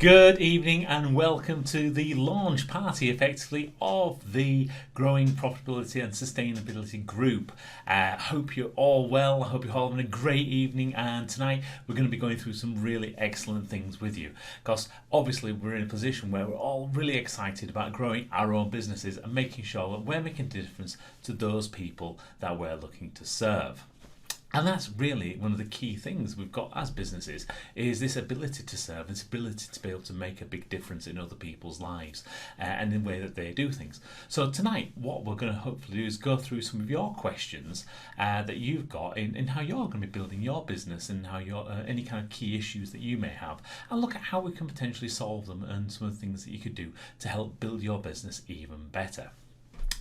Good evening and welcome to the launch party, effectively, of the Growing Profitability and Sustainability Group. Hope you're all well. I hope you're all having a great evening, and tonight we're going to be going through some really excellent things with you, because obviously we're in a position where we're all really excited about growing our own businesses and making sure that we're making a difference to those people that we're looking to serve. And that's really one of the key things we've got as businesses, is this ability to serve, this ability to be able to make a big difference in other people's lives and in the way that they do things. So tonight, what we're going to hopefully do is go through some of your questions that you've got in how you're going to be building your business and how your any kind of key issues that you may have, and look at how we can potentially solve them and some of the things that you could do to help build your business even better.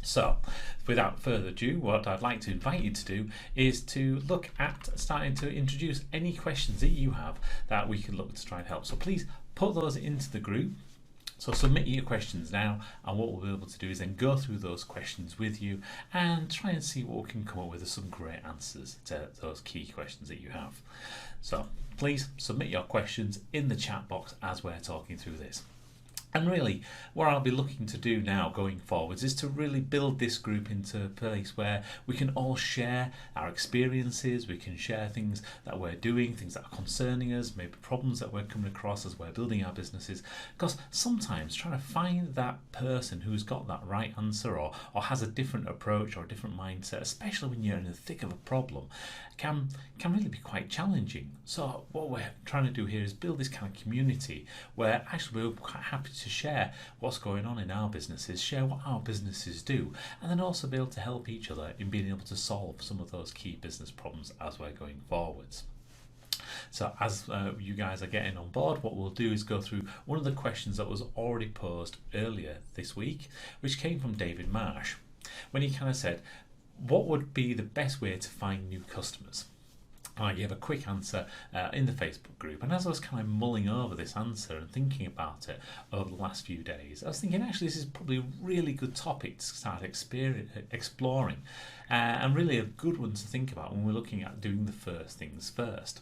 So, without further ado, what I'd like to invite you to do is to look at starting to introduce any questions that you have that we could look to try and help. So please put those into the group. So submit your questions now, and what we'll be able to do is then go through those questions with you and try and see what we can come up with some great answers to those key questions that you have. So please submit your questions in the chat box as we're talking through this. And really, what I'll be looking to do now going forwards is to really build this group into a place where we can all share our experiences, we can share things that we're doing, things that are concerning us, maybe problems that we're coming across as we're building our businesses. Because sometimes trying to find that person who's got that right answer or has a different approach or a different mindset, especially when you're in the thick of a problem, can really be quite challenging. So what we're trying to do here is build this kind of community where actually we're quite happy to share what's going on in our businesses, share what our businesses do, and then also be able to help each other in being able to solve some of those key business problems as we're going forwards. So as you guys are getting on board, what we'll do is go through one of the questions that was already posed earlier this week, which came from David Marsh, when he kind of said, what would be the best way to find new customers? I gave a quick answer in the Facebook group, and as I was kind of mulling over this answer and thinking about it over the last few days, I was thinking actually this is probably a really good topic to start exploring and really a good one to think about when we're looking at doing the first things first.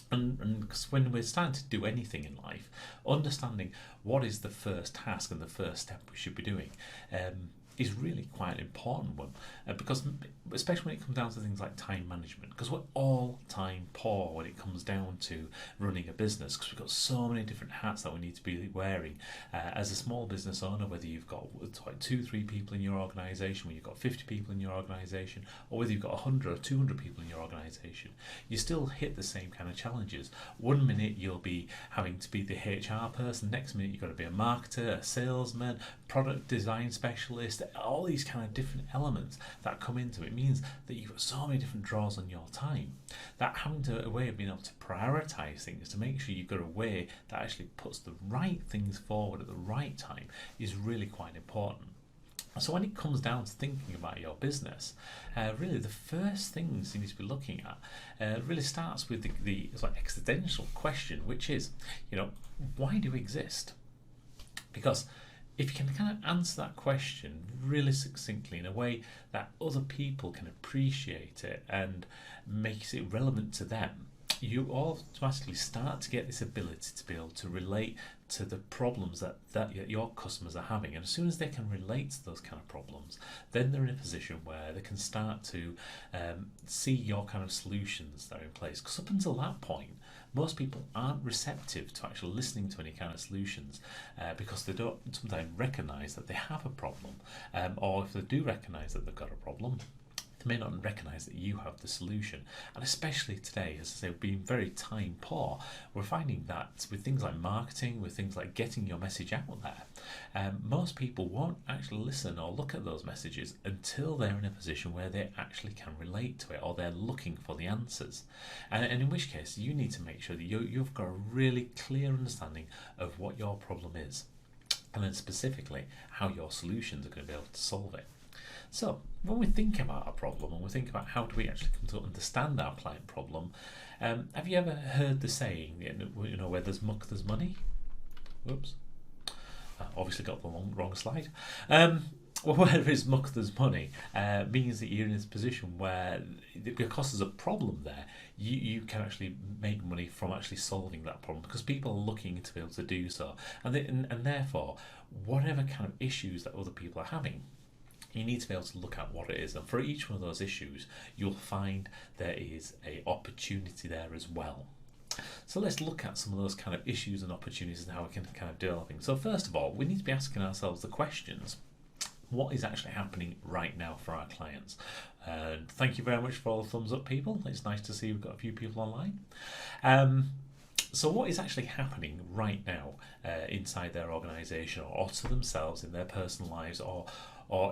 And because when we're starting to do anything in life, understanding what is the first task and the first step we should be doing is really quite an important one, because especially when it comes down to things like time management, because we're all time poor when it comes down to running a business, because we've got so many different hats that we need to be wearing as a small business owner, whether you've got 2-3 people in your organisation, whether you've got 50 people in your organisation, or whether you've got 100 or 200 people in your organisation, you still hit the same kind of challenges. One minute you'll be having to be the HR person, next minute you've got to be a marketer, a salesman, product design specialist. All these kind of different elements that come into it means that you've got so many different draws on your time, that having a way of being able to prioritize things to make sure you've got a way that actually puts the right things forward at the right time is really quite important. So when it comes down to thinking about your business, really the first things you need to be looking at really starts with the sort of existential question, which is, why do we exist? Because if you can kind of answer that question really succinctly in a way that other people can appreciate it and makes it relevant to them, you automatically start to get this ability to be able to relate to the problems that your customers are having. And as soon as they can relate to those kind of problems, then they're in a position where they can start to see your kind of solutions that are in place. Because up until that point, most people aren't receptive to actually listening to any kind of solutions because they don't sometimes recognise that they have a problem, or if they do recognise that they've got a problem, they may not recognise that you have the solution. And especially today, as I say, being very time poor, we're finding that with things like marketing, with things like getting your message out there, most people won't actually listen or look at those messages until they're in a position where they actually can relate to it, or they're looking for the answers. And in which case, you need to make sure that you've got a really clear understanding of what your problem is, and then specifically how your solutions are going to be able to solve it. So when we think about a problem and we think about how do we actually come to understand our client problem, have you ever heard the saying, where there's muck, there's money? Whoops. Obviously got the wrong slide. well, where there is muck, there's money, means that you're in this position where, because there's a problem there, you can actually make money from actually solving that problem, because people are looking to be able to do so. And therefore, whatever kind of issues that other people are having, you need to be able to look at what it is. And for each one of those issues, you'll find there is an opportunity there as well. So let's look at some of those kind of issues and opportunities and how we can kind of develop things. So first of all, we need to be asking ourselves the questions: what is actually happening right now for our clients? And thank you very much for all the thumbs up, people. It's nice to see we've got a few people online. So what is actually happening right now inside their organisation, or to themselves in their personal lives, or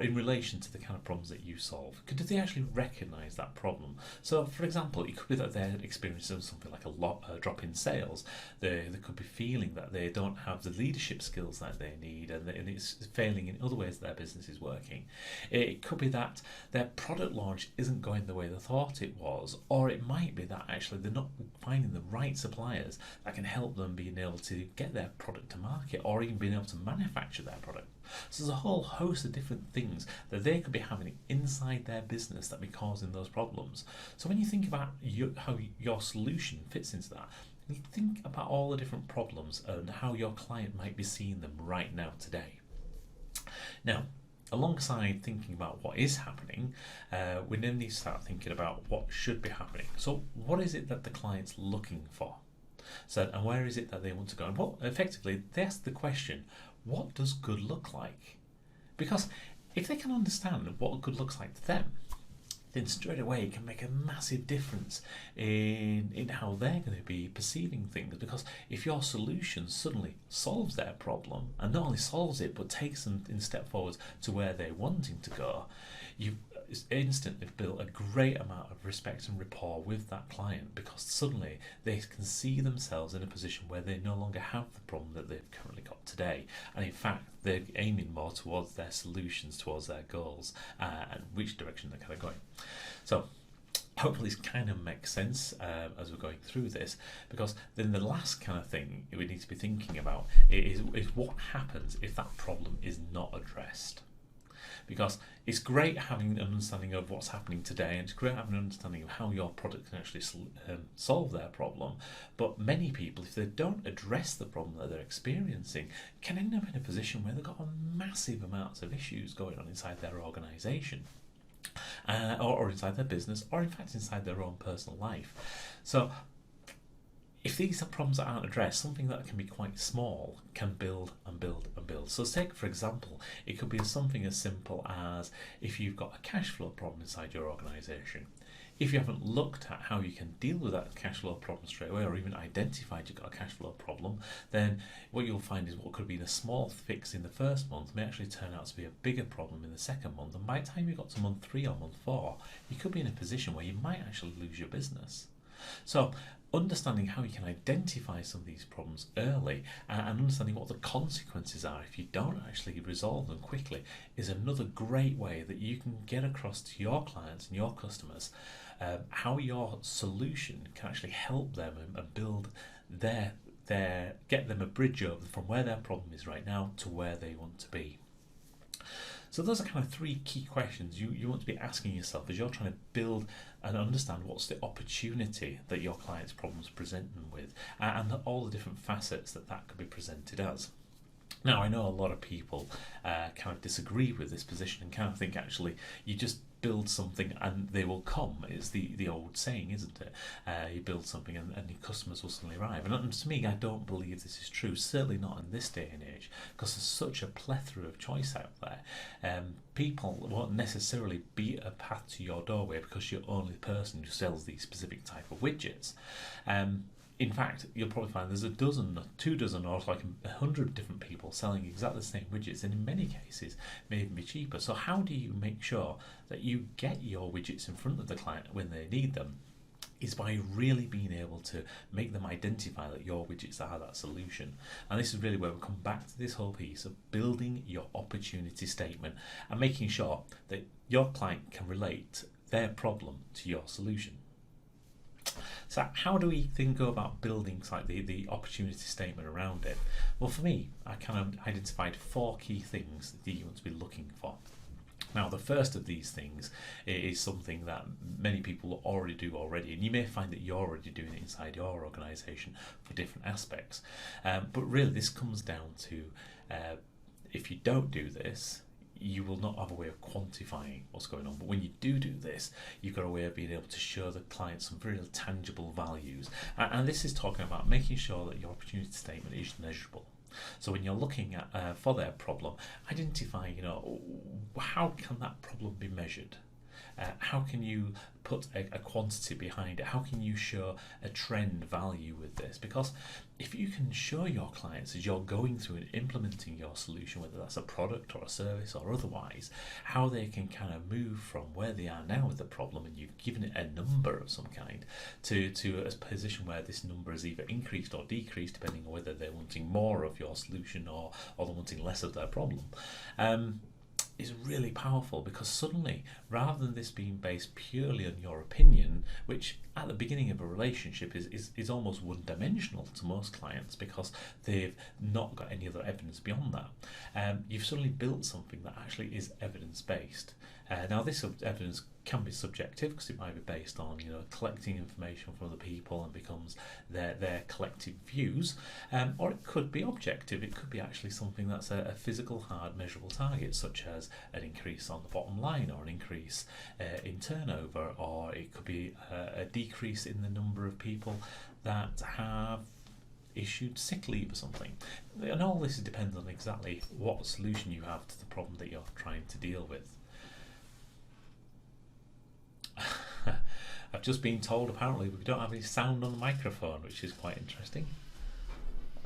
in relation to the kind of problems that you solve? Do they actually recognise that problem? So, for example, it could be that they're experiencing something like a drop in sales. They could be feeling that they don't have the leadership skills that they need, and it's failing in other ways that their business is working. It could be that their product launch isn't going the way they thought it was, or it might be that actually they're not finding the right suppliers that can help them being able to get their product to market, or even being able to manufacture their product. So there's a whole host of different things that they could be having inside their business that be causing those problems. So when you think about how your solution fits into that, you think about all the different problems and how your client might be seeing them right now today. Now, alongside thinking about what is happening, we then need to start thinking about what should be happening. So what is it that the client's looking for? So, and where is it that they want to go? And what, effectively, they ask the question, what does good look like? Because if they can understand what good looks like to them, then straight away it can make a massive difference in how they're going to be perceiving things. Because if your solution suddenly solves their problem, and not only solves it, but takes them in step forward to where they're wanting to go, you've instantly built a great amount of respect and rapport with that client, because suddenly they can see themselves in a position where they no longer have the problem that they've currently got today, and in fact they're aiming more towards their solutions, towards their goals, and which direction they're kind of going. So hopefully this kind of makes sense as we're going through this, because then the last kind of thing we need to be thinking about is what happens if that problem is not addressed. Because it's great having an understanding of what's happening today, and it's great having an understanding of how your product can actually solve their problem. But many people, if they don't address the problem that they're experiencing, can end up in a position where they've got a massive amounts of issues going on inside their organisation, or inside their business, or in fact inside their own personal life. So if these are problems that aren't addressed, something that can be quite small can build and build and build. So take, for example, it could be something as simple as if you've got a cash flow problem inside your organisation. If you haven't looked at how you can deal with that cash flow problem straight away, or even identified you've got a cash flow problem, then what you'll find is what could have been a small fix in the first month may actually turn out to be a bigger problem in the second month. And by the time you got to month 3 or month 4, you could be in a position where you might actually lose your business. So understanding how you can identify some of these problems early, and understanding what the consequences are if you don't actually resolve them quickly, is another great way that you can get across to your clients and your customers how your solution can actually help them and build get them a bridge over from where their problem is right now to where they want to be. So those are kind of 3 key questions you want to be asking yourself as you're trying to build and understand what's the opportunity that your client's problems present them with, and all the different facets that could be presented as. Now, I know a lot of people kind of disagree with this position and kind of think actually you just build something and they will come. It's the old saying, isn't it? You build something and your customers will suddenly arrive. And to me, I don't believe this is true, certainly not in this day and age, because there's such a plethora of choice out there. People won't necessarily beat a path to your doorway because you're only the person who sells these specific type of widgets. In fact, you'll probably find there's a dozen, 2 dozen, or like 100 different people selling exactly the same widgets, and in many cases may even be cheaper. So how do you make sure that you get your widgets in front of the client when they need them? Is by really being able to make them identify that your widgets are that solution. And this is really where we come back to this whole piece of building your opportunity statement and making sure that your client can relate their problem to your solution. So how do we then go about building like the opportunity statement around it? Well, for me, I kind of identified 4 key things that you want to be looking for. Now, the first of these things is something that many people already do already, and you may find that you're already doing it inside your organisation for different aspects. But really, this comes down to if you don't do this, you will not have a way of quantifying what's going on. But when you do this, you've got a way of being able to show the client some very tangible values. And this is talking about making sure that your opportunity statement is measurable. So when you're looking at for their problem, identify, how can that problem be measured? How can you put a quantity behind it? How can you show a trend value with this? Because if you can show your clients as you're going through and implementing your solution, whether that's a product or a service or otherwise, how they can kind of move from where they are now with the problem, and you've given it a number of some kind, to a position where this number is either increased or decreased, depending on whether they're wanting more of your solution or they're wanting less of their problem. Is really powerful, because suddenly, rather than this being based purely on your opinion, which at the beginning of a relationship is almost one-dimensional to most clients because they've not got any other evidence beyond that, you've suddenly built something that actually is evidence-based. Now, this evidence can be subjective because it might be based on collecting information from other people and becomes their collective views, or it could be objective. It could be actually something that's a physical, hard, measurable target, such as an increase on the bottom line, or an increase in turnover, or it could be a decrease in the number of people that have issued sick leave or something. And all this depends on exactly what solution you have to the problem that you're trying to deal with. I've just been told apparently we don't have any sound on the microphone, which is quite interesting.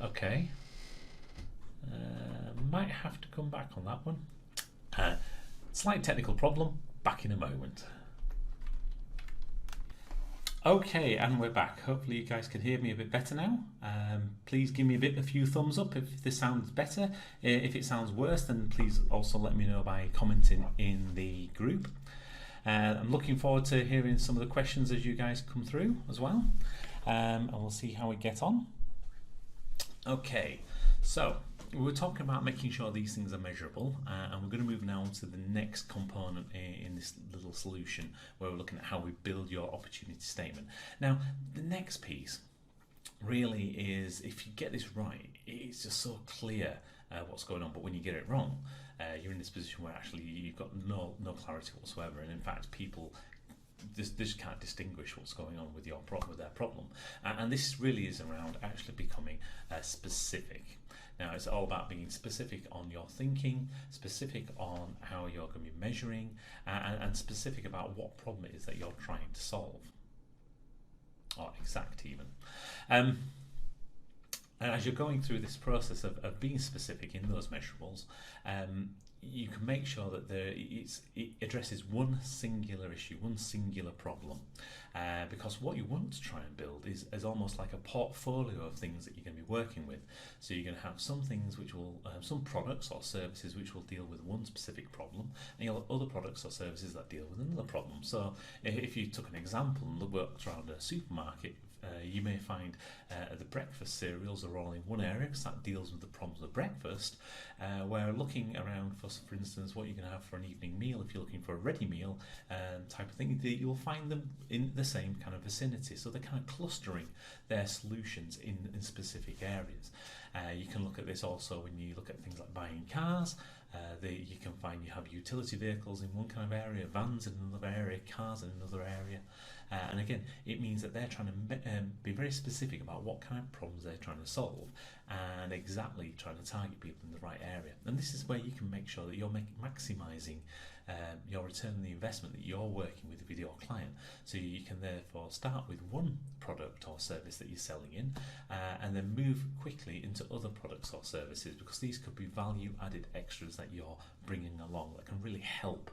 Okay. Might have to come back on that one. Slight technical problem. Back in a moment. Okay, and we're back. Hopefully you guys can hear me a bit better now. Please give me a few thumbs up if this sounds better. If it sounds worse, then please also let me know by commenting in the group. I'm looking forward to hearing some of the questions as you guys come through as well, and we'll see how we get on. Okay, so we were talking about making sure these things are measurable, and we're going to move now to the next component in this little solution, where we're looking at how we build your opportunity statement. Now, the next piece really is, if you get this right, it's just so clear what's going on, but when you get it wrong, you're in this position where actually you've got no clarity whatsoever, and in fact people just can't distinguish what's going on with their problem. And this really is around actually becoming specific. Now, it's all about being specific on your thinking, specific on how you're going to be measuring, and specific about what problem it is that you're trying to solve, or exact even. And as you're going through this process of being specific in those measurables, you can make sure that it addresses one singular issue, one singular problem. Because what you want to try and build is almost like a portfolio of things that you're going to be working with. So you're going to have some things which will, some products or services which will deal with one specific problem, and you'll have other products or services that deal with another problem. So if you took an example and worked around a supermarket, you may find the breakfast cereals are all in one area because that deals with the problems of breakfast, where looking around for instance, what you're going to have for an evening meal, if you're looking for a ready meal type of thing, you'll find them in the same kind of vicinity. So they're kind of clustering their solutions in specific areas. You can look at this also when you look at things like buying cars. You can find you have utility vehicles in one kind of area, vans in another area, cars in another area. And again, it means that they're trying to be very specific about what kind of problems they're trying to solve, and exactly trying to target people in the right area. And this is where you can make sure that you're maximising your return on the investment that you're working with your client. So you can therefore start with one product or service that you're selling in, and then move quickly into other products or services, because these could be value added extras that you're bringing along that can really help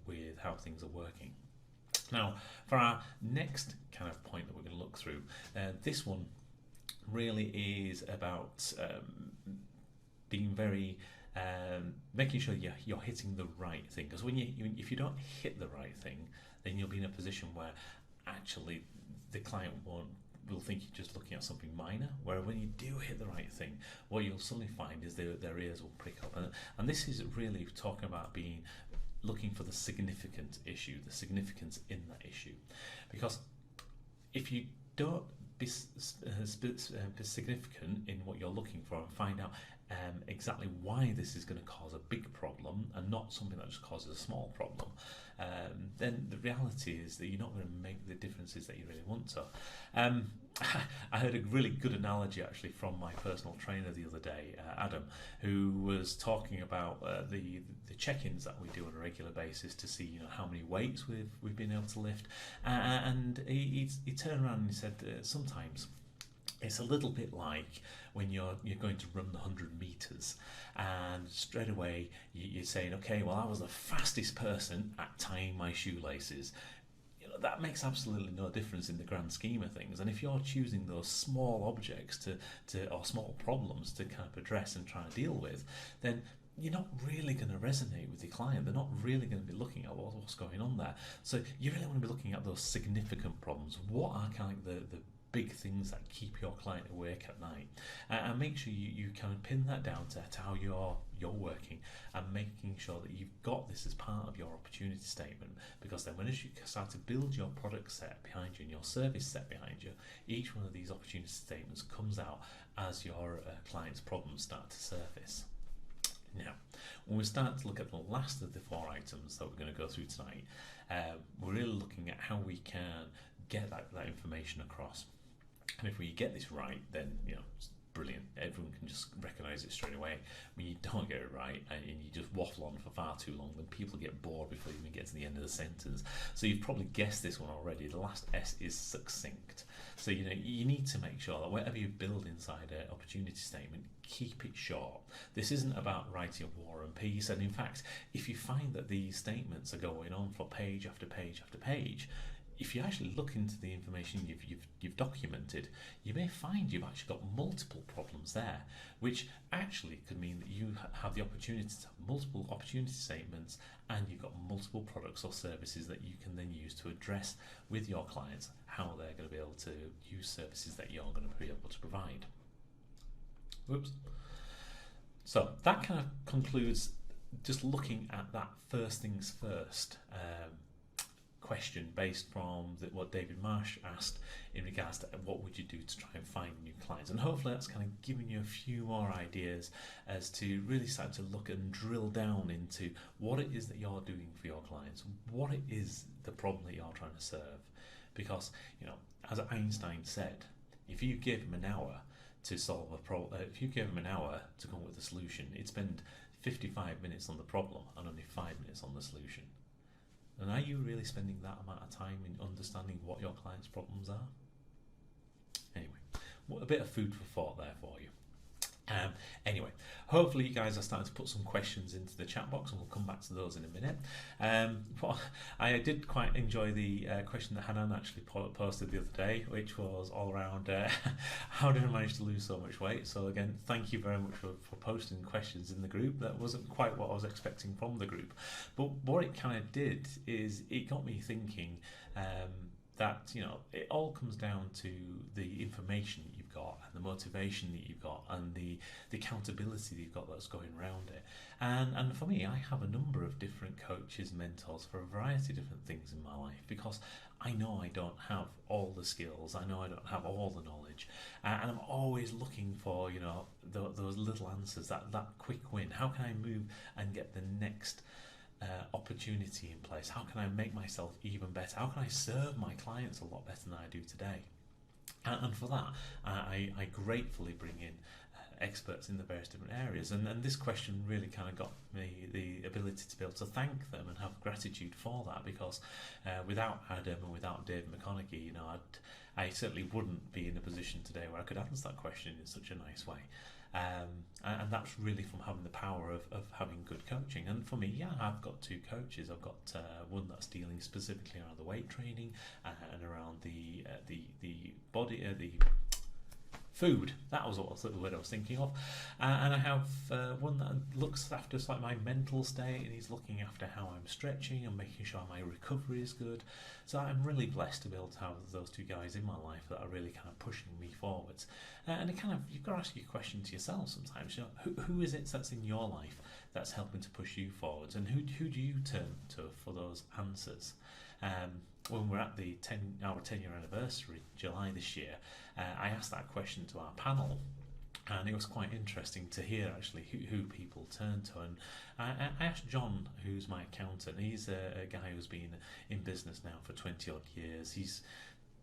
with how things are working. Now, for our next kind of point that we're going to look through, this one really is about being very making sure you're hitting the right thing. Because if you don't hit the right thing, then you'll be in a position where actually the client will think you're just looking at something minor. Where when you do hit the right thing, what you'll suddenly find is their ears will prick up. And this is really talking about being looking for the significant issue, the significance in that issue. Because if you don't be significant in what you're looking for and find out exactly why this is going to cause a big problem and not something that just causes a small problem, then the reality is that you're not going to make the differences that you really want to. I heard a really good analogy actually from my personal trainer the other day, Adam, who was talking about the check-ins that we do on a regular basis to see how many weights we've been able to lift, and he turned around and he said sometimes it's a little bit like when you're going to run the 100 meters, and straight away you're saying, okay, well, I was the fastest person at tying my shoelaces. That makes absolutely no difference in the grand scheme of things. And if you're choosing those small objects or small problems to kind of address and try to deal with, then you're not really going to resonate with your client. They're not really going to be looking at what's going on there. So you really want to be looking at those significant problems. What are kind of the big things that keep your client awake at night, and make sure you kind of pin that down to how you're working, and making sure that you've got this as part of your opportunity statement, because then when you start to build your product set behind you and your service set behind you, each one of these opportunity statements comes out as your client's problems start to surface. Now, when we start to look at the last of the 4 items that we're going to go through tonight, we're really looking at how we can get that information across. And if we get this right, then it's brilliant. Everyone can just recognise it straight away. When you don't get it right and you just waffle on for far too long, then people get bored before you even get to the end of the sentence. So you've probably guessed this one already. The last S is succinct. So you need to make sure that whatever you build inside an opportunity statement, keep it short. This isn't about writing War and Peace. And in fact, if you find that these statements are going on for page after page after page, if you actually look into the information you've documented, you may find you've actually got multiple problems there, which actually could mean that you have the opportunity to have multiple opportunity statements, and you've got multiple products or services that you can then use to address with your clients how they're going to be able to use services that you're going to be able to provide. Whoops. So that kind of concludes just looking at that first things first question based from what David Marsh asked in regards to what would you do to try and find new clients, and hopefully that's kind of giving you a few more ideas as to really start to look and drill down into what it is that you're doing for your clients, what it is the problem that you're trying to serve. Because as Einstein said, if you give him an hour to solve a problem, if you give him an hour to come up with a solution, he'd spend 55 minutes on the problem and only 5 minutes on the solution. And are you really spending that amount of time in understanding what your client's problems are? Anyway, a bit of food for thought there for you. Anyway, hopefully you guys are starting to put some questions into the chat box, and we'll come back to those in a minute. I did quite enjoy the question that Hanan actually posted the other day, which was all around how did I manage to lose so much weight? So again, thank you very much for posting questions in the group. That wasn't quite what I was expecting from the group, but what it kind of did is it got me thinking that it all comes down to the information that you've got and the motivation that you've got and the accountability that you've got that's going around it. And for me, I have a number of different coaches, mentors for a variety of different things in my life, because I know I don't have all the skills, I know I don't have all the knowledge, and I'm always looking for those little answers, that quick win. How can I move and get the next opportunity in place? How can I make myself even better? How can I serve my clients a lot better than I do today? And for that, I gratefully bring in experts in the various different areas. And this question really kind of got me the ability to be able to thank them and have gratitude for that, because without Adam and without Dave McConaughey, I certainly wouldn't be in a position today where I could answer that question in such a nice way. And that's really from having the power of having good coaching. And for me, I've got 2 coaches. I've got one that's dealing specifically around the weight training and around the body, the food. That was what the word I was thinking of. And I have one that looks after like my mental state, and he's looking after how I'm stretching and making sure my recovery is good. So I'm really blessed to be able to have those two guys in my life that are really kind of pushing me forwards. And it kind of, you've got to ask your question to yourself sometimes. You know, who is it that's in your life that's helping to push you forwards, and who do you turn to for those answers? When we're at our 10-year anniversary, July this year, I asked that question to our panel, and it was quite interesting to hear actually who people turn to. And I asked John, who's my accountant. He's a guy who's been in business now for 20 odd years. He's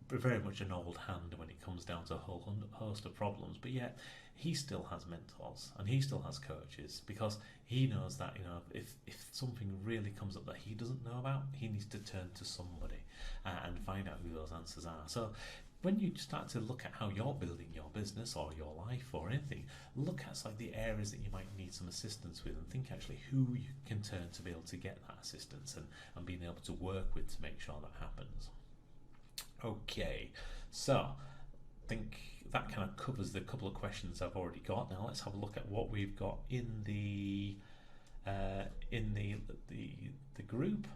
very much an old hand when it comes down to a whole host of problems, but yet he still has mentors and he still has coaches, because he knows that, you know, if something really comes up that he doesn't know about, he needs to turn to somebody and find out who those answers are. So when you start to look at how you're building your business or your life or anything, look at like the areas that you might need some assistance with, and think actually who you can turn to be able to get that assistance and being able to work with to make sure that happens. Okay, so I think that kind of covers the couple of questions I've already got. Now let's have a look at what we've got in the group.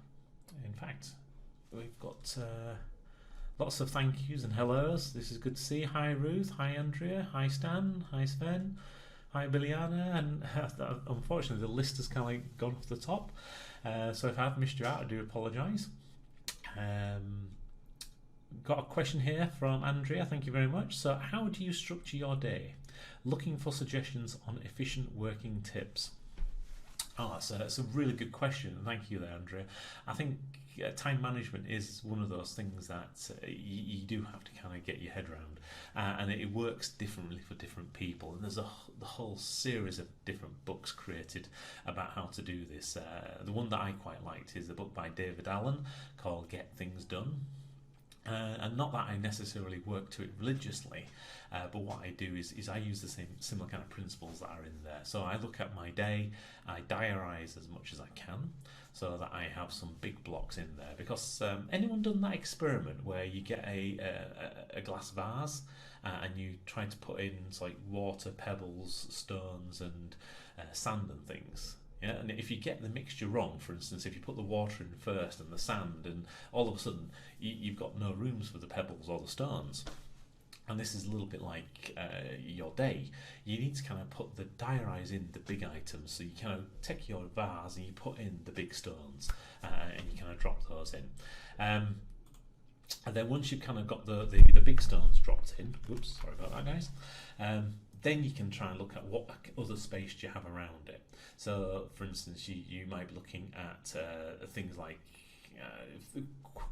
In fact, we've got lots of thank yous and hellos. This is good to see. Hi Ruth, hi Andrea, hi Stan, hi Sven, hi Biliana, and unfortunately the list has kind of like gone off the top. So if I've missed you out, I do apologise. Got a question here from Andrea, thank you very much. So how do you structure your day? Looking for suggestions on efficient working tips. Oh, that's a really good question. Thank you there, Andrea. I think time management is one of those things that you do have to kind of get your head around, and it works differently for different people. And there's the whole series of different books created about how to do this. The one that I quite liked is a book by David Allen called Get Things Done. And not that I necessarily work to it religiously, but what I do is I use the similar kind of principles that are in there. So I look at my day, I diarise as much as I can, so that I have some big blocks in there. Because anyone done that experiment where you get a glass vase and you try to put in like water, pebbles, stones, and sand and things? Yeah, and if you get the mixture wrong, for instance, if you put the water in first and the sand, and all of a sudden you've got no rooms for the pebbles or the stones. And this is a little bit like your day. You need to kind of diarise in the big items. So you kind of take your vase and you put in the big stones, and you kind of drop those in. And then once you've kind of got the big stones dropped in, oops, sorry about that, guys. Then you can try and look at what other space do you have around it. So, for instance, you might be looking at things like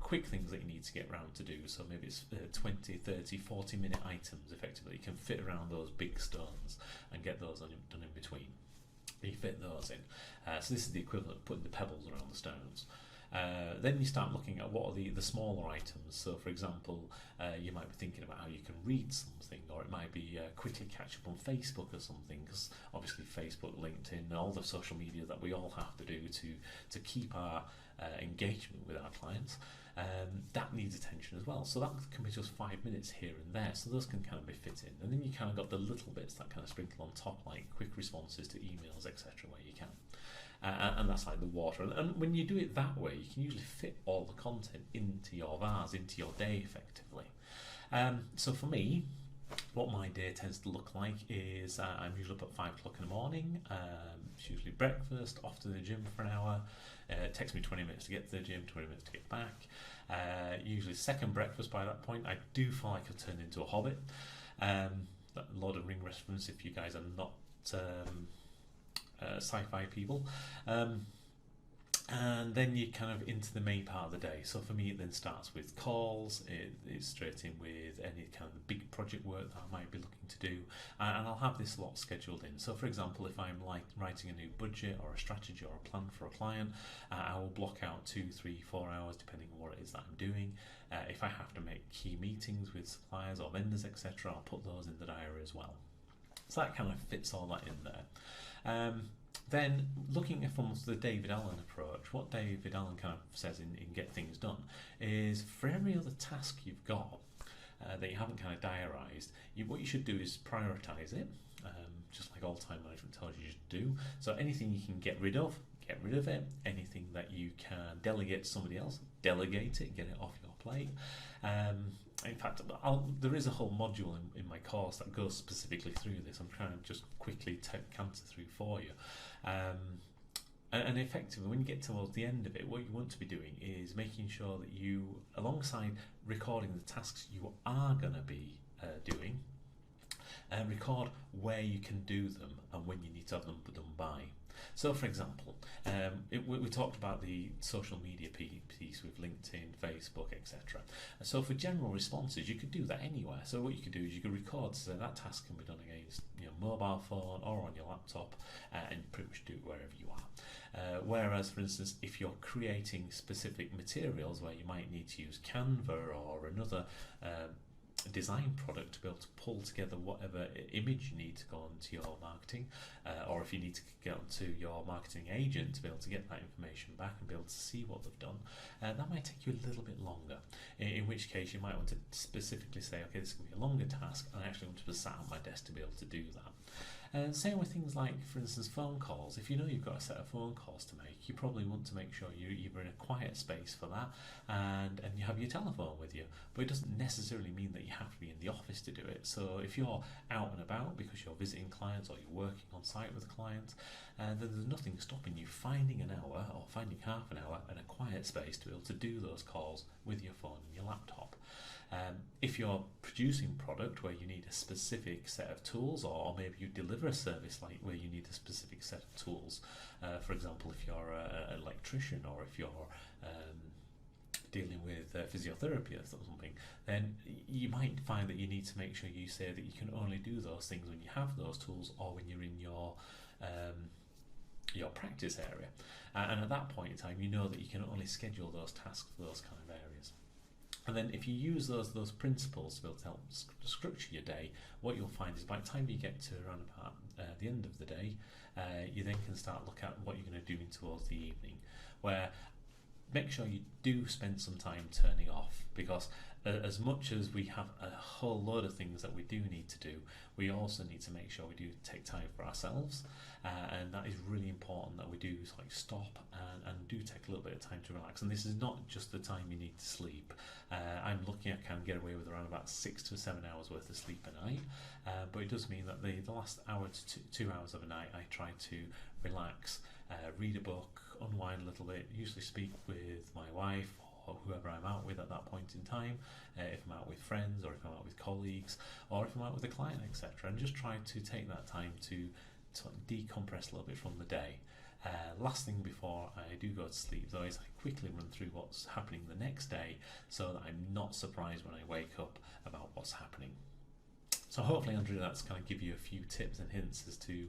quick things that you need to get around to do. So maybe it's 20, 30, 40-minute items, effectively. You can fit around those big stones and get those done in between. You fit those in. So this is the equivalent of putting the pebbles around the stones. Then you start looking at what are the smaller items. So for example, you might be thinking about how you can read something, or it might be quickly catch up on Facebook or something, because obviously Facebook, LinkedIn, and all the social media that we all have to do to keep our engagement with our clients, that needs attention as well. So that can be just 5 minutes here and there, so those can kind of be fit in. And then you kind of got the little bits that kind of sprinkle on top, like quick responses to emails, etc., where you can. And that's like the water. And when you do it that way, you can usually fit all the content into your vase, into your day effectively. So for me, what my day tends to look like is I'm usually up at 5 o'clock in the morning. It's usually breakfast, off to the gym for an hour. It takes me 20 minutes to get to the gym, 20 minutes to get back. Usually second breakfast by that point. I do feel like I've turned into a hobbit. Lord of the Ring reference if you guys are not sci-fi people. And then you're kind of into the main part of the day. So for me, it then starts with calls. It's straight in with any kind of big project work that I might be looking to do, and I'll have this lot scheduled in. So for example, if I'm like writing a new budget or a strategy or a plan for a client, I will block out 2, 3, 4 hours depending on what it is that I'm doing. If I have to make key meetings with suppliers or vendors, etc., I'll put those in the diary as well. So that kind of fits all that in there. Then looking from the David Allen approach, what David Allen kind of says in Get Things Done is for every other task you've got, that you haven't kind of diarised, what you should do is prioritise it, just like all time management tells you to do. So anything you can get rid of it. Anything that you can delegate to somebody else, delegate it, get it off your plate. In fact, there is a whole module in my course that goes specifically through this. I'm trying to just quickly canter through for you. And effectively, when you get towards the end of it, what you want to be doing is making sure that you, alongside recording the tasks you are going to be doing, record where you can do them and when you need to have them done by. So, for example, we talked about the social media piece with LinkedIn, Facebook, etc. So, for general responses, you could do that anywhere. So, what you could do is you could record, so that task can be done against your mobile phone or on your laptop, and pretty much do it wherever you are. Whereas, for instance, if you're creating specific materials where you might need to use Canva or another design product to be able to pull together whatever image you need to go onto your marketing, or if you need to get onto your marketing agent to be able to get that information back and be able to see what they've done, that might take you a little bit longer, in which case you might want to specifically say, okay, this is going to be a longer task and I actually want to be sat at my desk to be able to do that. Same with things like, for instance, phone calls. If you know you've got a set of phone calls to make, you probably want to make sure you're in a quiet space for that, and you have your telephone with you. But it doesn't necessarily mean that you have to be in the office to do it. So if you're out and about because you're visiting clients or you're working on site with clients, then there's nothing stopping you finding an hour or finding half an hour in a quiet space to be able to do those calls with your phone and your laptop. If you're producing product where you need a specific set of tools, or maybe you deliver a service like where you need a specific set of tools, for example, if you're an electrician or if you're dealing with physiotherapy or something, then you might find that you need to make sure you say that you can only do those things when you have those tools or when you're in your practice area. And at that point in time, you know that you can only schedule those tasks for those kind of areas. And then if you use those principles to be able to help structure your day, what you'll find is by the time you get to around about the end of the day, you then can start look at what you're going to do towards the evening, where make sure you do spend some time turning off, because as much as we have a whole load of things that we do need to do, we also need to make sure we do take time for ourselves, and that is really important that we do stop and do take a little bit of time to relax. And this is not just the time you need to sleep. I'm looking at can get away with around about 6 to 7 hours worth of sleep a night, but it does mean that the last hour to 2 hours of a night I try to relax, read a book, unwind a little bit, usually speak with my wife or whoever I'm out with at that point in time, if I'm out with friends or if I'm out with colleagues or if I'm out with a client, etc., and just try to take that time to decompress a little bit from the day. Last thing before I do go to sleep though is I quickly run through what's happening the next day so that I'm not surprised when I wake up about what's happening. So hopefully, Andrew, that's kind of give you a few tips and hints as to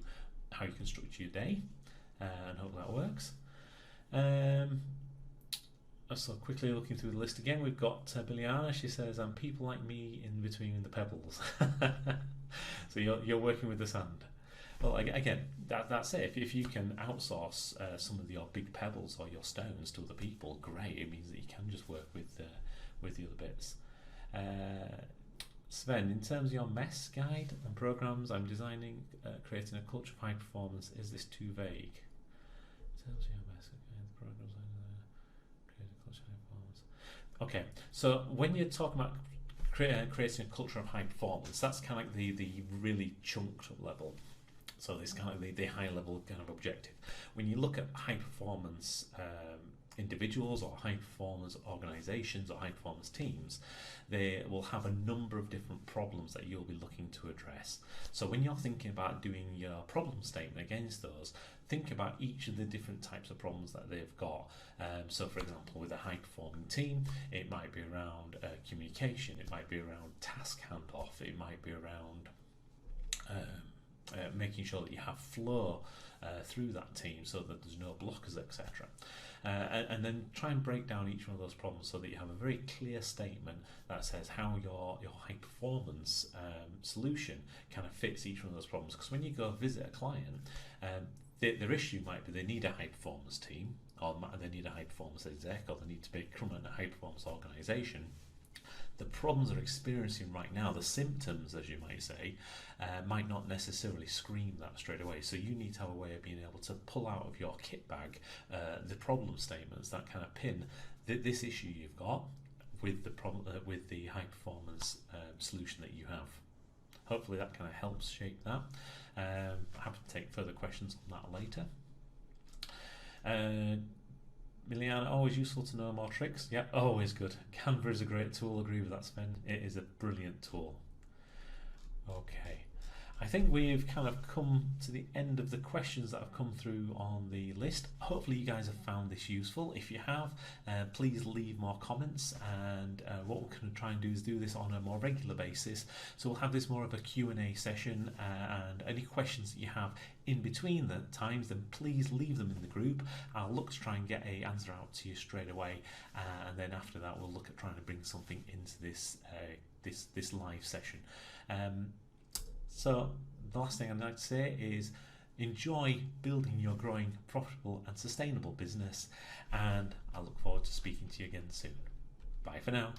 how you can structure your day, and hope that works. So quickly looking through the list again, we've got Billiana. She says, "And people like me in between the pebbles." So you're working with the sand. Well, again, that's it. If you can outsource some of your big pebbles or your stones to other people, great. It means that you can just work with the other bits. Sven, in terms of your MESS guide and programs, I'm designing, creating a culture of high performance. Is this too vague? In terms of your MESS guide, the programs, create a culture of high performance. Okay, so when you're talking about creating a culture of high performance, that's kind of like the really chunked level. So it's kind of the high level kind of objective. When you look at high performance individuals or high performance organizations or high performance teams, they will have a number of different problems that you'll be looking to address. So when you're thinking about doing your problem statement against those, think about each of the different types of problems that they've got. So for example, with a high performing team, it might be around communication, it might be around task handoff, it might be around making sure that you have flow through that team so that there's no blockers, etc. And then try and break down each one of those problems so that you have a very clear statement that says how your high performance solution kind of fits each one of those problems. Because when you go visit a client, their issue might be they need a high performance team, or they need a high performance exec, or they need to become a high performance organization. the problems they're experiencing right now, the symptoms, as you might say, might not necessarily scream that straight away. So you need to have a way of being able to pull out of your kit bag the problem statements that kind of pin this issue you've got with the problem with the high performance solution that you have. Hopefully that kind of helps shape that. Happy to take further questions on that later. Miliana, always useful to know more tricks. Yeah, always good. Canva is a great tool. Agree with that, Sven. It is a brilliant tool. Okay. I think we've kind of come to the end of the questions that have come through on the list. Hopefully you guys have found this useful. If you have, please leave more comments, and what we're going to try and do is do this on a more regular basis. So we'll have this more of a Q&A session, and any questions that you have in between the times, then please leave them in the group. I'll look to try and get an answer out to you straight away, and then after that we'll look at trying to bring something into this this live session. So the last thing I'd like to say is enjoy building your growing, profitable and sustainable business, and I look forward to speaking to you again soon. Bye for now.